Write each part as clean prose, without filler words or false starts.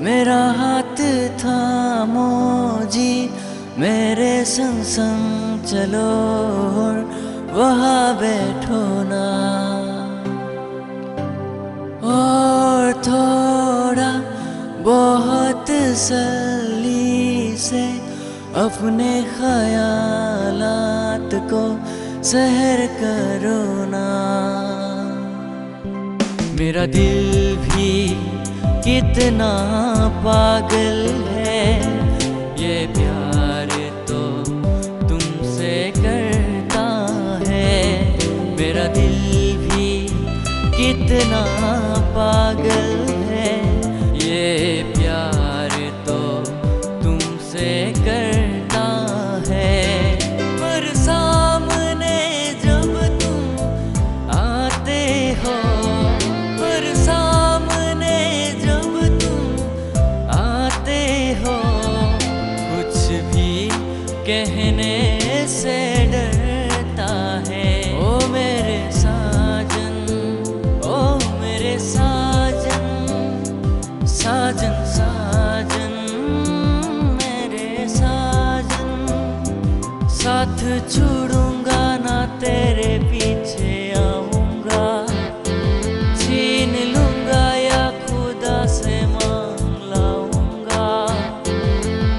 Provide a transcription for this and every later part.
मेरा हाथ थामो जी, मेरे संग संग चलो और वहाँ बैठो ना। और थोड़ा बहुत सली से अपने ख्यालात को सहर करो ना। मेरा दिल भी कितना पागल है, ये प्यार तो तुमसे करता है। मेरा दिल भी कितना पागल है, ये प्यार तो तुमसे करता है। पर सामने जब तुम आते हो, पर सामने जब तुम आते हो, कुछ भी कहने से डरता है। ओ मेरे साजन, ओ मेरे साजन, साजन साजन मेरे साजन। साथ छोड़ूंगा ना, तेरे पीछे आऊंगा, छीन लूंगा या खुदा से मांग लाऊंगा।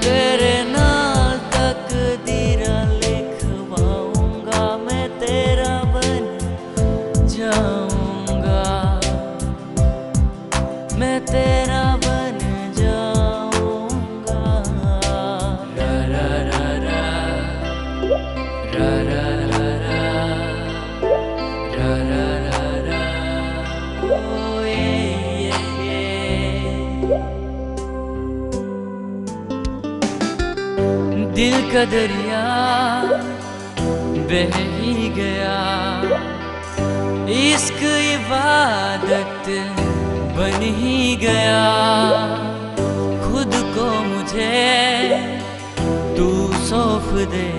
तेरे नाल तकदीर लिखवाऊंगा, मैं तेरा बन जाऊंगा, मैं तेरा बन जाऊंगा। रा रा रा रा, रा रा रा रा, रा रा रा रा, ओ ये। दिल का दरिया बह ही गया, इश्क इबादत बन ही गया। खुद को मुझे तू सौंप दे,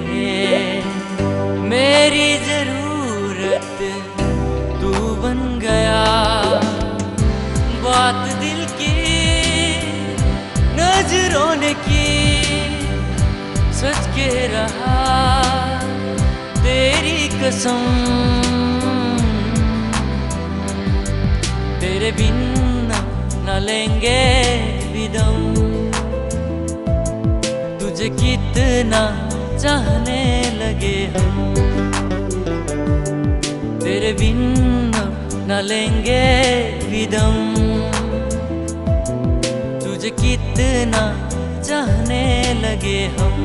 मेरी जरूरत तू बन गया। बात दिल की नजरों ने की, सच के रहा तेरी कसम। तेरे बिन न लेंगे विदम, तुझे कितना चाहने लगे हम। तेरे बिन न लेंगे विदम, तुझे कितना चाहने लगे हम।